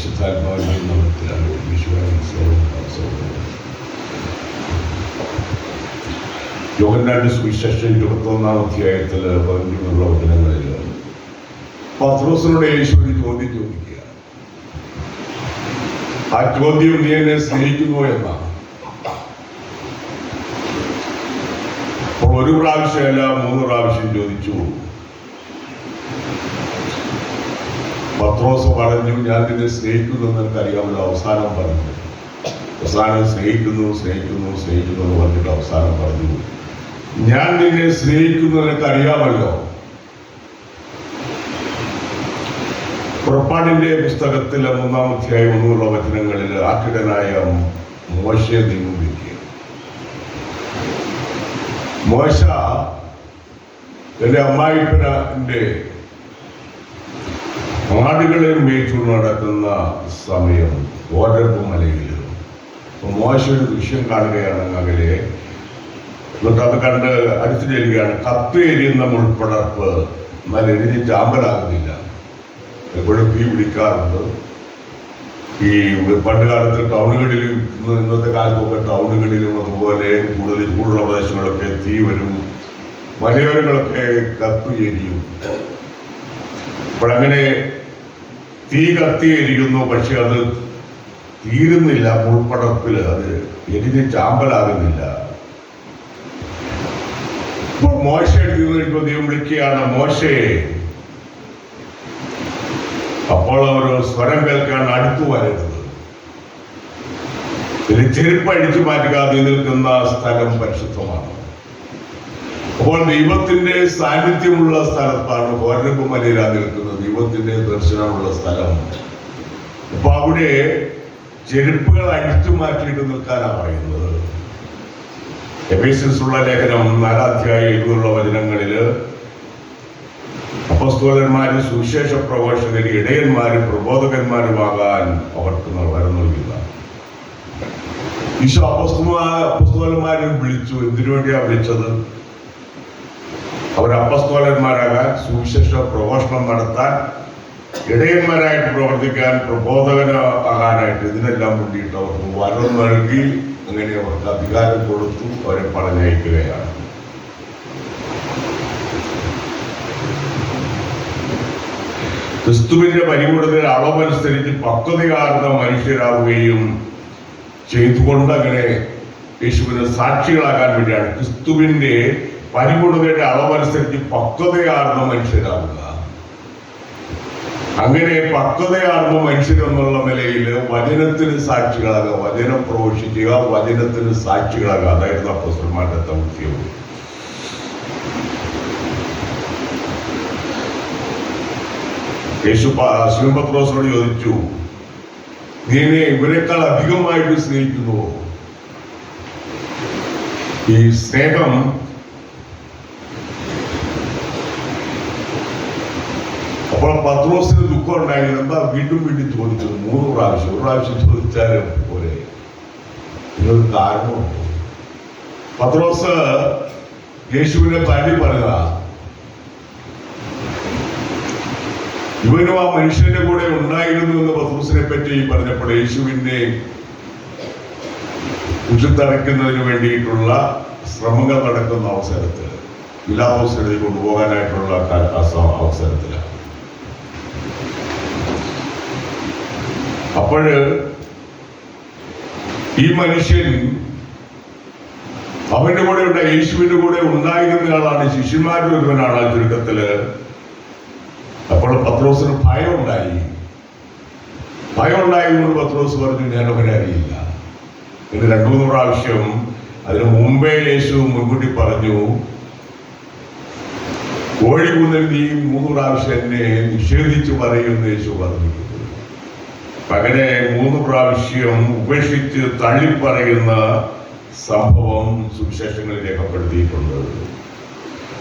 പരിശുദ്ധാത്മാവിന്റെ നാമത്തിലാണ് യോഹന്നാന്റെ സുവിശേഷം 21-ാം അധ്യായത്തിൽ 15 വചനങ്ങളിൽ പത്രോസിനോട് യേശു ഒരു ചോദ്യം ചോദിക്കുക. ആ ചോദ്യം നീ എന്നെ സ്നേഹിക്കുന്നു എന്നാണ്. അപ്പോൾ ഒരു പ്രാവശ്യമല്ല 3 പ്രാവശ്യം ചോദിച്ചു. പത്രോസ് പറഞ്ഞു, ഞാൻ നിന്നെ സ്നേഹിക്കുന്നു എന്ന് എനിക്കറിയാമല്ലോ. അവസാനം പറഞ്ഞു, അവസാനം സ്നേഹിക്കുന്നു സ്നേഹിക്കുന്നു സ്നേഹിക്കുന്നു എന്ന് പറഞ്ഞിട്ട് അവസാനം പറഞ്ഞു, ഞാൻ നിന്നെ സ്നേഹിക്കുന്നു എനിക്കറിയാമല്ലോ. പുറപ്പാടിന്റെ പുസ്തകത്തിലെ 3-ാം അധ്യായം 1 വചനങ്ങളിൽ ആട്ടിടനായ മോശയെ നിയമിക്കുക. മോശ എന്റെ അമ്മായിപ്പന്റെ ആടുകളെ മേച്ചു നടക്കുന്ന സമയം ഹോരേബ് മലയിൽ മോശ ഒരു ദൃശ്യം കാണുകയാണ് അകലെ. എന്നിട്ട് അത് കണ്ട് അടുത്തു ചെല്ലുകയാണ്. കത്ത് എരിയുന്ന മുൾപ്പടർപ്പ് എന്നാൽ എരിഞ്ഞ് ചാമ്പലാകുന്നില്ല. എപ്പോഴും തീ പിടിക്കാറുണ്ട്. ഈ പണ്ട് കാലത്ത് ടൗണുകളിലും ഇന്നത്തെ കാലത്തൊക്കെ ടൗണുകളിലും അതുപോലെ കൂടുതൽ ചൂടുള്ള പ്രദേശങ്ങളൊക്കെ തീ വരും, മലയോരങ്ങളൊക്കെ കത്ത് എരിയും. അപ്പോഴങ്ങനെ തീ കത്തിയിരിക്കുന്നു, പക്ഷെ അത് തീരുന്നില്ല. മുൾപ്പടർപ്പിൽ അത് എരിഞ്ഞ് ചാമ്പലാകുന്നില്ല. ഇപ്പോൾ മോശയെ ദൈവം വിളിക്കുകയാണ്, മോശേ. അപ്പോൾ അവർ സ്വരം കേൾക്കാൻ അടുത്തു വരരുത്, ഇതിന് ചെരുപ്പ് അടിച്ചു മാറ്റുക. നീ നിൽക്കുന്ന സ്ഥലം പരിശുദ്ധമാണ്. അപ്പോൾ ദൈവത്തിന്റെ സാന്നിധ്യമുള്ള സ്ഥലത്താണ് ഹോരേബ് മലയിലാണ് നിൽക്കുന്നത്, ദൈവത്തിന്റെ ദർശനമുള്ള സ്ഥലം. അപ്പൊ അവിടെ ചെരുപ്പുകൾ അടിച്ചു മാറ്റിയിട്ട് നിൽക്കാനാണ് പറയുന്നത്. എഫേസ്യർക്കുള്ള ലേഖനം 4-ാം അധ്യായം 7 വചനങ്ങളിൽ അപ്പോസ്തലന്മാരും സുവിശേഷ പ്രഘോഷകർ, ഇടയന്മാരും പ്രബോധകന്മാരുമാകാൻ അവർക്ക് വരം നൽകുക. ഈശോ അപ്പോസ്തലന്മാരെ വിളിച്ചു. എന്തിനു വേണ്ടിയാണ് വിളിച്ചത്? അവർ അപ്പോസ്തലന്മാരാകാൻ, സുവിശേഷ പ്രഘോഷണം നടത്താൻ, ഇടയന്മാരായിട്ട് പ്രവർത്തിക്കാൻ, പ്രബോധകനാകാനായിട്ട്, ഇതിനെല്ലാം വേണ്ടിയിട്ട് അവർക്ക് വരം നൽകി. അങ്ങനെ അവർക്ക് അധികാരം കൊടുത്തു, അവരെ പറഞ്ഞയക്കുകയാണ്. ക്രിസ്തുവിന്റെ പരിപൂർണതയുടെ അളവനുസരിച്ച് പക്വതയാർന്ന മനുഷ്യരാവുകയും ചെയ്തുകൊണ്ട് അങ്ങനെ യേശുവിന് സാക്ഷികളാകാൻ വേണ്ടിയാണ്. ക്രിസ്തുവിന്റെ പരിപൂർണതയുടെ അളവനുസരിച്ച് പക്വതയാർന്ന മനുഷ്യരാകുക. അങ്ങനെ പക്വതയാർന്ന മനുഷ്യരെന്നുള്ള നിലയിൽ വചനത്തിന് സാക്ഷികളാകുക, വചനം പ്രഘോഷിക്കുക, വചനത്തിന് സാക്ഷികളാകുക. അതായിരുന്നു അപ്പോസ്തലന്മാരുടെ ദൗത്യം. യേശു ശിമോൻ പത്രോസിനോട് ചോദിച്ചു, നീ എന്നെ ഇവരെക്കാൾ അധികമായിട്ട് സ്നേഹിക്കുന്നുവോ? ഈ സ്നേഹം അപ്പോൾ പത്രോസിന് ദുഃഖം ഉണ്ടായിരുന്നു. എന്താ വീണ്ടും വീണ്ടും ചോദിച്ചത്? 3 പ്രാവശ്യം. ഒരു പ്രാവശ്യം ചോദിച്ചാലും പോലെ ഇതൊരു കാരണമുണ്ട്. പത്രോസ് യേശുവിനെ തള്ളി പറഞ്ഞതാ. ഇവനും ആ മനുഷ്യന്റെ കൂടെ ഉണ്ടായിരുന്നു എന്ന് പത്രോസിനെ പറ്റി പറഞ്ഞപ്പോൾ യേശുവിനെ കുറ്റത്തടയ്ക്കുന്നതിന് വേണ്ടിയിട്ടുള്ള ശ്രമങ്ങൾ നടക്കുന്ന അവസരത്തിൽ, പിലാത്തോസിനെ കൊണ്ടുപോകാനായിട്ടുള്ള അവസരത്തിലാണ്. അപ്പോഴ് ഈ മനുഷ്യൻ അവന്റെ കൂടെ യേശുവിന്റെ കൂടെ ഉണ്ടായിരുന്നയാളാണ്, ശിഷ്യന്മാരിൽ ഒരുവനാണ് ചുരുക്കത്തില്. അപ്പോൾ പത്രോസിന് ഭയം ഉണ്ടായതുകൊണ്ട് പത്രോസ് പറഞ്ഞു, ഞാൻ അവനെ അറിയില്ല. ഇത് 2-3 പ്രാവശ്യം അതിന് മുമ്പേ യേശു മുൻകൂട്ടി പറഞ്ഞു, കോഴിക്കുന്നിൽ നീ 3 പ്രാവശ്യം എന്നെ നിഷേധിച്ചു പറയുമെന്ന് യേശു പറഞ്ഞു. അങ്ങനെ 3 പ്രാവശ്യം ഉപേക്ഷിച്ച് തള്ളിപ്പറയുന്ന സംഭവം സുവിശേഷങ്ങളിൽ രേഖപ്പെടുത്തിയിട്ടുണ്ട്.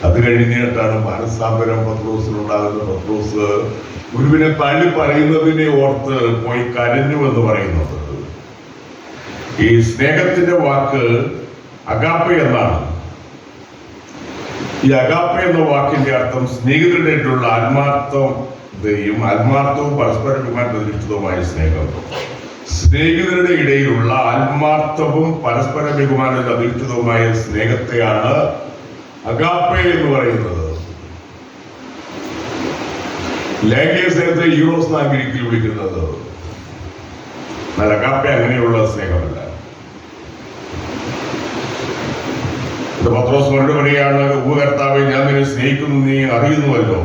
അത് കഴിഞ്ഞിട്ടാണ് മനസ്സാന്തരം പത്രോസിനുണ്ടാകുന്ന. പത്രോസ് ഗുരുവിനെ തള്ളി പറയുന്നതിനെ ഓർത്ത് പോയി കരഞ്ഞു എന്ന് പറയുന്നത്. ഈ സ്നേഹത്തിന്റെ വാക്ക് അഗാപ്പ എന്നാണ്. ഈ അഗാപ്പ എന്ന വാക്കിന്റെ അർത്ഥം സ്നേഹിതരുടെ ആത്മാർത്ഥം ആത്മാർത്ഥവും പരസ്പര ബഹുമാനത്തിനധിഷ്ഠിതവുമായ സ്നേഹം. സ്നേഹിതരുടെ ഇടയിലുള്ള ആത്മാർത്ഥവും പരസ്പര ബഹുമാനത്തിൽ അധിഷ്ഠിതവുമായ സ്നേഹത്തെയാണ് അഗാപ്പെ എന്ന് പറയുന്നത്. ലൈംഗിക സ്നേഹത്തെ ഈറോസ് എന്നാണ് ഗ്രീക്കിൽ വിളിക്കുന്നത്. എന്നാൽ അഗാപ്പെ അങ്ങനെയുള്ള സ്നേഹമല്ല. പത്രോസ് മറുപടി പറയുകയാണ്, കർത്താവേ, ഞാൻ നിന്നെ സ്നേഹിക്കുന്നു, നീ അറിയുന്നുവല്ലോ.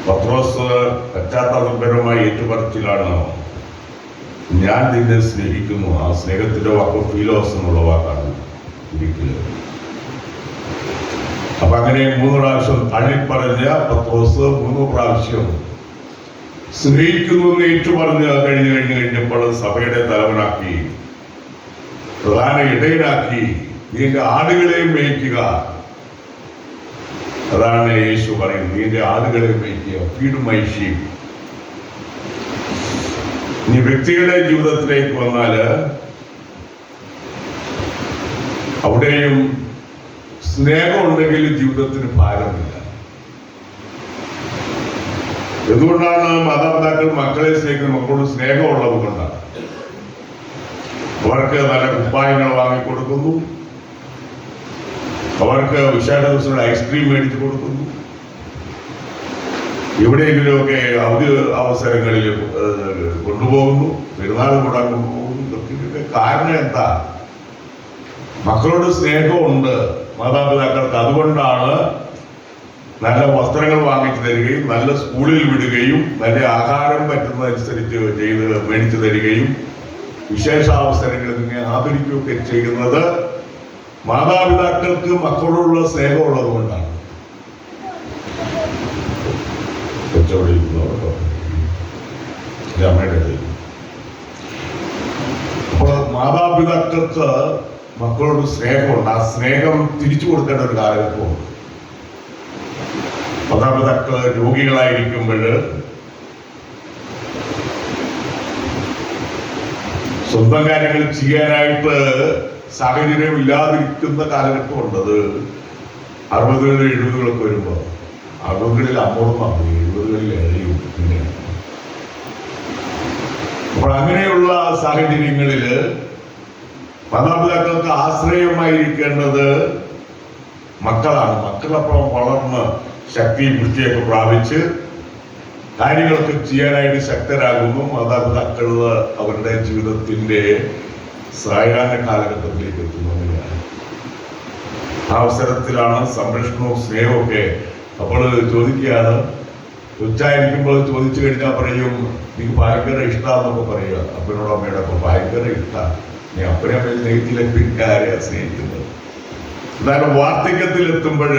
പത്രോസ് പശ്ചാത്താപപരമായി ഏറ്റുപറച്ചിലാണ്, ഞാൻ നിന്നെ സ്നേഹിക്കുന്നു. ആ സ്നേഹത്തിന്റെ വാക്ക് ഫീലോസ് എന്നുള്ള വാക്കാണ് ഗ്രീക്കില്. അപ്പൊ അങ്ങനെ 3 പ്രാവശ്യം തള്ളിപ്പറഞ്ഞ പത്രോസ് 3 പ്രാവശ്യം സ്നേഹിക്കുന്നു എന്ന് ഏറ്റുപറഞ്ഞ് കഴിഞ്ഞപ്പോൾ സഭയുടെ തലവനാക്കി, പ്രധാന ഇടയിലാക്കി, നിന്റെ ആടുകളെ മേയ്ക്കുക. അതാണ് യേശു പറയുന്നത്, നിന്റെ ആടുകളെ മേയ്ക്കുക. Feed my sheep. നീ വ്യക്തികളുടെ ജീവിതത്തിലേക്ക് വന്നാല് അവിടെയും സ്നേഹം ഉണ്ടെങ്കിൽ ജീവിതത്തിന് ഭാരമില്ല. എന്തുകൊണ്ടാണ് മാതാപിതാക്കൾ മക്കളെ സ്നേഹിക്കുന്നത്? മക്കളോട് സ്നേഹമുള്ളത് കൊണ്ടാണ്. അവർക്ക് നല്ല കുപ്പായങ്ങൾ വാങ്ങിക്കൊടുക്കുന്നു, അവർക്ക് വിശാല ദിവസങ്ങളിൽ ഐസ്ക്രീം മേടിച്ചു കൊടുക്കുന്നു, എവിടെയെങ്കിലുമൊക്കെ അവധി അവസരങ്ങളിൽ കൊണ്ടുപോകുന്നു, പെരുന്നാൾ കൂടാൻ കൊണ്ടുപോകുന്നു. ഇതൊക്കെ കാരണം എന്താ? മക്കളോട് സ്നേഹമുണ്ട് മാതാപിതാക്കൾക്ക്. അതുകൊണ്ടാണ് നല്ല വസ്ത്രങ്ങൾ വാങ്ങിച്ചു തരികയും നല്ല സ്കൂളിൽ വിടുകയും നല്ല ആഹാരം പറ്റുന്നതനുസരിച്ച് മേടിച്ചു തരികയും വിശേഷാവസരങ്ങളിൽ നിന്ന് ആദരിക്കുകയൊക്കെ ചെയ്യുന്നത് മാതാപിതാക്കൾക്ക് മക്കളോടുള്ള സ്നേഹമുള്ളത് കൊണ്ടാണ്. അപ്പോൾ മാതാപിതാക്കൾക്ക് മക്കളോട് സ്നേഹമുണ്ട്. ആ സ്നേഹം തിരിച്ചു കൊടുക്കേണ്ട ഒരു കാലഘട്ടമുണ്ട്. മാതാപിതാക്കൾ രോഗികളായിരിക്കുമ്പോൾ സ്വന്തം കാര്യങ്ങൾ ചെയ്യാനായിട്ട് സാഹചര്യം ഇല്ലാതിരിക്കുന്ന കാലഘട്ടമുണ്ട്. അത് 60-കളിൽ 70-കളൊക്കെ വരുമ്പോൾ, 60-കളിൽ അമ്മോടും അമ്മ, 70-കളിൽ ഏറെയും. പിന്നെ അപ്പോൾ അങ്ങനെയുള്ള സാഹചര്യങ്ങളില് മാതാപിതാക്കൾക്ക് ആശ്രയമായിരിക്കേണ്ടത് മക്കളാണ്. മക്കളപ്പോൾ വളർന്ന് ശക്തിയും വൃത്തിയൊക്കെ പ്രാപിച്ച് കാര്യങ്ങളൊക്കെ ചെയ്യാനായിട്ട് ശക്തരാകുന്നു. മാതാപിതാക്കൾ അവരുടെ ജീവിതത്തിന്റെ സായാഹ്ന കാലഘട്ടത്തിലേക്ക് എത്തുന്നതാണ്. ആ അവസരത്തിലാണ് സംരക്ഷണവും സ്നേഹമൊക്കെ. അപ്പോൾ ചോദിക്കുകയാണ്, ഉച്ചായിരിക്കുമ്പോൾ ചോദിച്ചു കഴിഞ്ഞാൽ പറയും, നീ ഭയങ്കര ഇഷ്ടമാണെന്നൊക്കെ പറയുക. അപ്പനോട് അമ്മയുടെ അപ്പം ഭയങ്കര ഇഷ്ടമാണ്. നീ അപ്പനെ അമ്മയെ സ്നേഹിച്ചില്ല, പിന്നെ ആരെയാ സ്നേഹിക്കുന്നത്? എന്നാലും വാർദ്ധക്യത്തിലെത്തുമ്പോൾ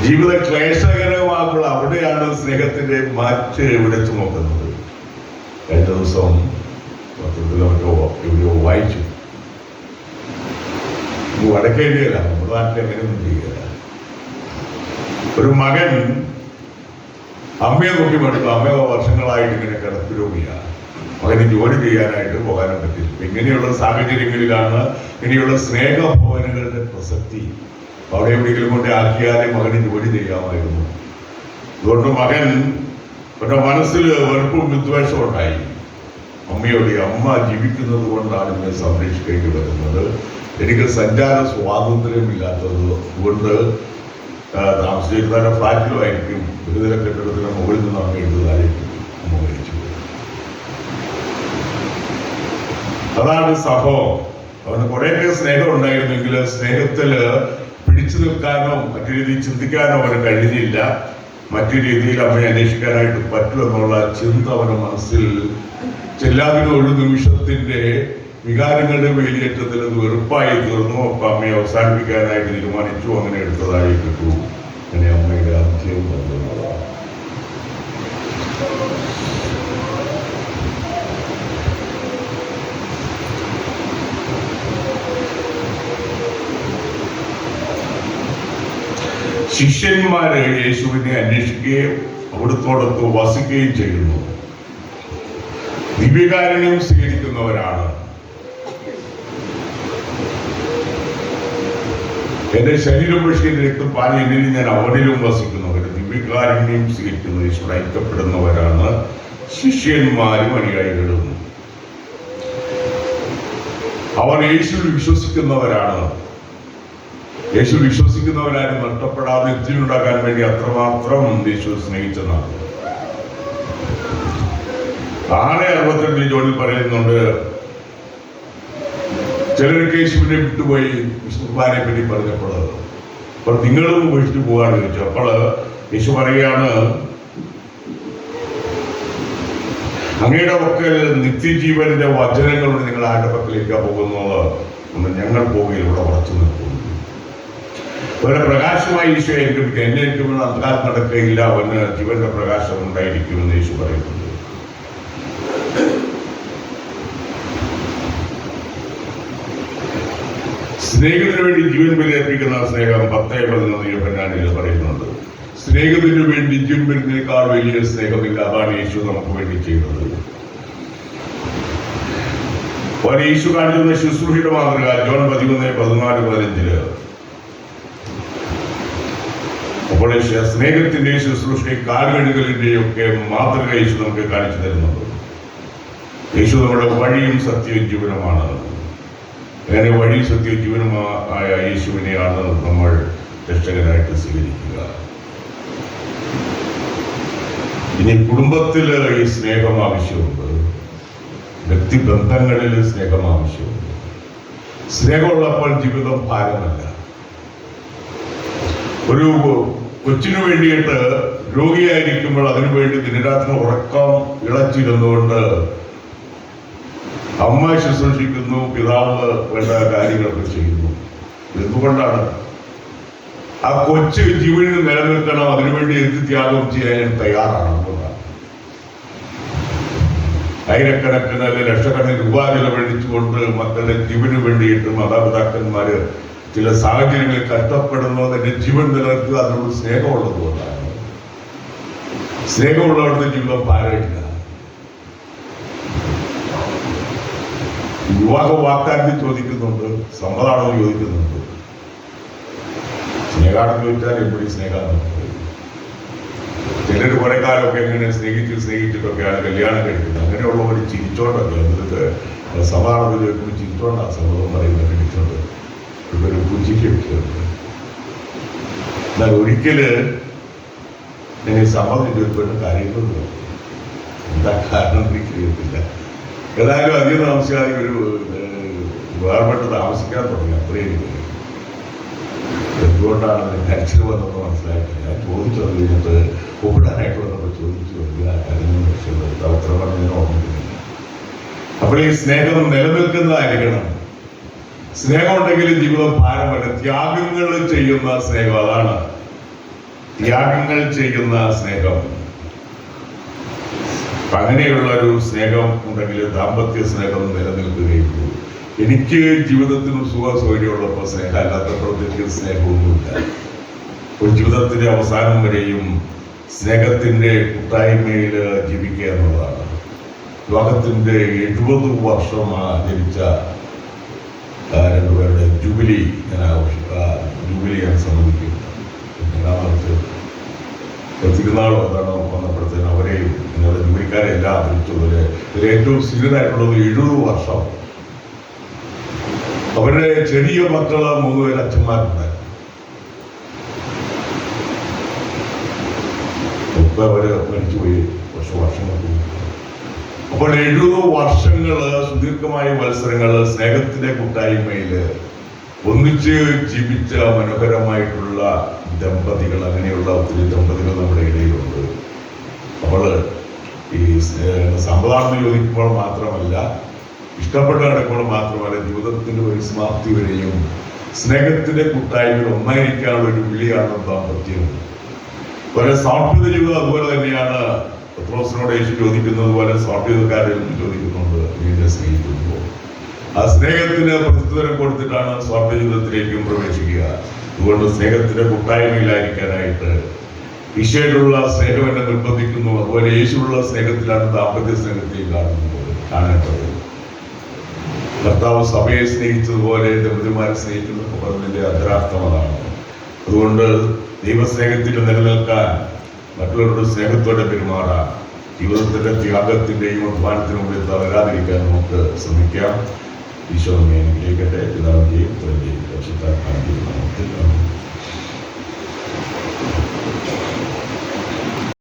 ജീവിത ക്ലേശകരമാകുള്ള അവിടെയാണ് സ്നേഹത്തിന്റെ മാറ്റ് വിളിച്ചു നോക്കുന്നത്. കഴിഞ്ഞ ദിവസം പത്രത്തിൽ എവിടെയോ വായിച്ചു, വടക്കേണ്ടിയല്ല, നമ്മുടെ നാട്ടിൽ അങ്ങനെയൊന്നും ചെയ്യുക. ഒരു മകൻ അമ്മയെ നോക്കി മടുക്കും. അമ്മ വർഷങ്ങളായിട്ട് ഇങ്ങനെ കിടപ്പ് രോഗിയാണ്. മകന് ജോലി ചെയ്യാനായിട്ട് പോകാനും പറ്റില്ല. ഇങ്ങനെയുള്ള സാഹചര്യങ്ങളിലാണ് ഇങ്ങനെയുള്ള സ്നേഹഭവനങ്ങളുടെ പ്രസക്തി. അവിടെ എവിടെയെങ്കിലും കൊണ്ട് ആക്കിയാലേ മകന് ജോലി ചെയ്യാമായിരുന്നു. അതുകൊണ്ട് മകൻ അവരുടെ മനസ്സിൽ വെറുപ്പും വിദ്വേഷവും ഉണ്ടായി അമ്മയോട്. അമ്മ ജീവിക്കുന്നത് കൊണ്ടാണ് എന്നെ സംരക്ഷിക്കേണ്ടി വരുന്നത്. എനിക്ക് സഞ്ചാര സ്വാതന്ത്ര്യമില്ലാത്തത് കൊണ്ട് താമസിച്ചിരുന്ന ഫ്ലാറ്റിലുമായിരിക്കും, ബഹുനില കെട്ടിടത്തിന് മുകളിൽ നിന്ന് അമ്മ എഴുതുന്നതായിരിക്കും അമ്മ മരിച്ചു. അതാണ് സംഭവം. അവന് കുറേയൊക്കെ സ്നേഹം ഉണ്ടായിരുന്നെങ്കിൽ സ്നേഹത്തില് പിടിച്ചു നിൽക്കാനോ മറ്റു രീതിയിൽ ചിന്തിക്കാനോ അവന് കഴിഞ്ഞില്ല. മറ്റു രീതിയിൽ അമ്മയെ അന്വേഷിക്കാനായിട്ട് പറ്റുമെന്നുള്ള ചിന്ത അവന്റെ മനസ്സിൽ ചെല്ലാതിന് ഒരു നിമിഷത്തിന്റെ വികാരങ്ങളുടെ വേലിയേറ്റത്തിൽ അത് വെറുപ്പായി തീർന്നു. അപ്പൊ അമ്മയെ അവസാനിപ്പിക്കാനായിട്ട് തീരുമാനിച്ചു. അങ്ങനെ എടുത്തതായി കിട്ടു. അങ്ങനെ അമ്മയുടെ അന്ത്യം വന്നതാണ്. ശിഷ്യന്മാര് യേശുവിനെ അന്വേഷിക്കുകയും അവിടുത്തോടൊത്ത് വസിക്കുകയും ചെയ്യുന്നു. ദിവ്യകാരുണ്യം സ്വീകരിക്കുന്നവരാണ്. എന്റെ ശരീരം ഭക്ഷിക്കുന്ന രക്തം പാനി എന്നിലും ഞാൻ അവരിലും വസിക്കുന്നു. അവരുടെ ദിവ്യകാരുണ്യം സ്വീകരിക്കുന്ന ഈശോട് ഐക്യപ്പെടുന്നവരാണ് ശിഷ്യന്മാരും അനുയായികളും. അവർ യേശുവിൽ വിശ്വസിക്കുന്നവരാണ്. യേശു വിശ്വസിക്കുന്നവരാരും നഷ്ടപ്പെടാതെ നിത്യമുണ്ടാക്കാൻ വേണ്ടി അത്രമാത്രം യേശു സ്നേഹിച്ചതാണ്. 6:62 ജോണിൽ പറയുന്നുണ്ട്, ചിലർക്ക് യേശുവിനെ വിട്ടുപോയി വിശുദ്ധനെ പറ്റി പറഞ്ഞപ്പോൾ അപ്പോൾ നിങ്ങളും ഉപേക്ഷിച്ചു പോകാൻ ചോദിച്ചു. അപ്പോൾ യേശു പറയുകയാണ്, അങ്ങയുടെ പക്കൽ നിത്യജീവന്റെ വചനങ്ങളോട് നിങ്ങൾ ആരുടെ പക്കലേക്കാണ് പോകുന്നത്? ഞങ്ങൾ പോകുകയിൽ ഇവിടെ ഉറച്ചു നിൽക്കുന്നു. അവരുടെ പ്രകാശമായി ഈശോ ആയിരിക്കും, എന്നെ ഇരിക്കുമ്പോൾ അന്ധകാരം നടക്കുകയില്ല, അവന് ജീവന്റെ പ്രകാശം ഉണ്ടായിരിക്കുമെന്ന് യേശു പറയുന്നുണ്ട്. സ്നേഹത്തിന് വേണ്ടി ജീവൻ ബലിയർപ്പിക്കുന്ന സ്നേഹം 10:11 യോഹന്നാനിൽ പറയുന്നുണ്ട്. സ്നേഹത്തിന് വേണ്ടി ജീവൻ ബലിയേക്കാൾ വലിയ സ്നേഹമില്ല. അതാണ് യേശു നമുക്ക് വേണ്ടി ചെയ്തത്. യേശു കാണിക്കുന്ന ശുശ്രൂഷയുടെ മാതൃക ജോൺ 11:14-15. അപ്പോൾ സ്നേഹത്തിന്റെയും ശുശ്രൂഷയും കാൽകഴുകലിന്റെയും ഒക്കെ മാതൃക യേശു നമുക്ക് കാണിച്ചു തരുന്നുണ്ട്. യേശു നമ്മുടെ വഴിയും സത്യവും ജീവനുമാണ്. അങ്ങനെ വഴി സത്യ ജീവനുമായ യേശുവിനെയാണ് നമ്മൾ രക്ഷകനായിട്ട് സ്വീകരിക്കുക. ഇനി കുടുംബത്തിൽ ഈ സ്നേഹം ആവശ്യമുണ്ട്, വ്യക്തിബന്ധങ്ങളിൽ സ്നേഹം ആവശ്യമുണ്ട്. സ്നേഹമുള്ളപ്പോൾ ജീവിതം ഭാരമല്ല. ഒരു കൊച്ചിനു വേണ്ടിയിട്ട് രോഗിയായിരിക്കുമ്പോൾ അതിനുവേണ്ടി ദിനരാത്രി ഉറക്കം ഇളച്ചിരുന്നുകൊണ്ട് അമ്മ ശുശ്രൂഷിക്കുന്നു, പിതാവ് വേണ്ട കാര്യങ്ങളൊക്കെ ചെയ്യുന്നു. എന്തുകൊണ്ടാണ്? ആ കൊച്ചു ജീവനിൽ നിലനിൽക്കണം, അതിനുവേണ്ടി എന്ത് ത്യാഗം ചെയ്യാൻ തയ്യാറാണ്. ആയിരക്കണക്കിന് അല്ലെങ്കിൽ ലക്ഷക്കണക്കിന് രൂപ ചെലവഴിച്ചുകൊണ്ട് മക്കളുടെ ജീവന് വേണ്ടിയിട്ട് മാതാപിതാക്കന്മാര് ചില സാഹചര്യങ്ങളിൽ കഷ്ടപ്പെടുന്നു. അതിന്റെ ജീവൻ നിലനിർത്തുക അതിനോട് സ്നേഹമുള്ളത് കൊണ്ടാണ്. സ്നേഹമുള്ളവരുടെ ജീവിതം ഭാരമില്ല. വിവാഹ വാഗ്ദാനത്തിൽ ചോദിക്കുന്നുണ്ട്, സമ്മതാണെന്ന് ചോദിക്കുന്നുണ്ട്. സ്നേഹാണെന്ന് ചോദിച്ചാൽ എപ്പോഴും സ്നേഹമാണ്. ചിലർ കുറെ കാലമൊക്കെ എങ്ങനെ സ്നേഹിച്ചിട്ടൊക്കെയാണ് കല്യാണം കഴിക്കുന്നത്. അങ്ങനെയുള്ളവർ ചിരിച്ചോണ്ടൊക്കെ എന്നിട്ട് സമ്മതാണെന്ന് ചോദിക്കുമ്പോൾ ചിരിച്ചോണ്ടാണ് സമ്മതം പറയുന്നത്. കഴിച്ചുകൊണ്ട് ഇവര് പുഞ്ചിക്കൊക്കെ ഉണ്ട്. എന്നാൽ ഒരിക്കല് ഞാൻ സമ്മതം ചോദിച്ചുകൊണ്ട് കാര്യങ്ങളൊന്നും എന്താ കാരണം എനിക്കറിയത്തില്ല. ഏതായാലും അധികം താമസിക്കാതെ ഒരു വേർപെട്ട് താമസിക്കാൻ തുടങ്ങി. അത്രയും എന്തുകൊണ്ടാണ് കരച്ചിൽ വന്നപ്പോൾ മനസ്സിലായിട്ടില്ല. ഞാൻ ചോദിച്ചു അത് കഴിഞ്ഞിട്ട് ഒപ്പിടാനായിട്ട് വന്നപ്പോൾ ചോദിച്ചു എല്ലാ കാര്യങ്ങളും ഉത്തരവാദം ഞാൻ ഓർമ്മിക്കുന്നില്ല. അപ്പോൾ ഈ സ്നേഹം നിലനിൽക്കുന്നതായിരിക്കണം. സ്നേഹം ഉണ്ടെങ്കിൽ ജീവിതം ഭാരമല്ല. ത്യാഗങ്ങൾ ചെയ്യുന്ന സ്നേഹം, അതാണ് ത്യാഗങ്ങൾ ചെയ്യുന്ന സ്നേഹം. അങ്ങനെയുള്ള ഒരു സ്നേഹം ഉണ്ടെങ്കിൽ ദാമ്പത്യ സ്നേഹം നിലനിൽക്കുകയുള്ളൂ. എനിക്ക് ജീവിതത്തിന് സുഖ സൗകര്യമുള്ളപ്പോൾ സ്നേഹം, അല്ലാത്തപ്പോൾ എനിക്ക് സ്നേഹമൊന്നുമില്ല. ഒരു ജീവിതത്തിന്റെ അവസാനം വരെയും സ്നേഹത്തിന്റെ കൂട്ടായ്മയിൽ ജീവിക്കുക എന്നുള്ളതാണ്. ലോകത്തിന്റെ 70 വർഷം ആചരിച്ച രണ്ടുപേരുടെ ജൂബിലി ഞാൻ സമ്മതിക്കും. തിരുനാളോ അതാണ് വന്നപ്പോഴത്തേനും അവരെയും നിങ്ങളുടെ ജൂബിലിക്കാരെ എല്ലാം ആദരിച്ചതുപോലെ ഇതിൽ ഏറ്റവും സീനിയറായിട്ടുള്ളത് 70 വർഷം. അവരുടെ ചെറിയ മക്കള് 3 പേര് അച്ഛന്മാരുണ്ടായിരുന്നു. ഇപ്പൊ അവര് മരിച്ചുപോയി വർഷങ്ങൾക്ക്. അപ്പോൾ 70 വർഷങ്ങള് സുദീർഘമായ മത്സരങ്ങള് സ്നേഹത്തിന്റെ കൂട്ടായ്മയില് ഒന്നിച്ച് ജീവിച്ച മനോഹരമായിട്ടുള്ള ദമ്പതികൾ, അങ്ങനെയുള്ള ഒത്തിരി ദമ്പതികൾ നമ്മുടെ ഇടയിലുണ്ട്. അപ്പോൾ ഈ സമ്മതാണെന്ന് ചോദിക്കുമ്പോൾ മാത്രമല്ല, ഇഷ്ടപ്പെട്ട് നടക്കുമ്പോൾ മാത്രമല്ല, ജീവിതത്തിന്റെ പരിസമാപ്തി വരെയും സ്നേഹത്തിന്റെ കൂട്ടായ്മയിൽ ഒന്നായിരിക്കാനുള്ള ഒരു വിളിയാണ് ദാമ്പത്യം. ഒരു സാമ്പത്തിക ജീവിതം അതുപോലെ തന്നെയാണ്. പത്രോസിനോട് യേശു ചോദിക്കുന്നത് പോലെ സ്വാർത്ഥ്യക്കാരിൽ ചോദിക്കുന്നുണ്ട്, നീ സ്നേഹിക്കുമ്പോൾ ആ സ്നേഹത്തിന് പ്രത്യുത്തരം കൊടുത്തിട്ടാണ് സ്വാർത്ഥ ജീവിതത്തിലേക്കും പ്രവേശിക്കുക. അതുകൊണ്ട് സ്നേഹത്തിന്റെ കൂട്ടായ്മയിലായിരിക്കാനായിട്ട് ഈശോയോടുള്ള സ്നേഹം എന്നെ നിർബന്ധിക്കുന്നു. അതുപോലെ യേശുവുള്ള സ്നേഹത്തിലാണ് ദാമ്പത്യ സ്നേഹത്തെയും കാണേണ്ടത്. കർത്താവ് സഭയെ സ്നേഹിച്ചതുപോലെ ദമ്പതിമാരെ സ്നേഹിക്കുന്ന പറഞ്ഞതിന്റെ അന്തരാർത്ഥം അതാണ്. അതുകൊണ്ട് ദൈവസ്നേഹത്തിൽ നിലനിൽക്കാൻ മറ്റുള്ളവരുടെ സ്നേഹത്തോടെ പെരുമാറാൻ, ജീവിതത്തിന്റെ ത്യാഗത്തിന്റെയും അധ്വാനത്തിനും മുമ്പിൽ തളരാതിരിക്കാൻ നമുക്ക് ശ്രമിക്കാം. ഈശോ നമ്മെ അനുഗ്രഹിക്കട്ടെ. പിതാവിന്റെയും പുത്രന്റെയും പരിശുദ്ധാത്മാവിന്റെയും നാമത്തിൽ ആമേൻ.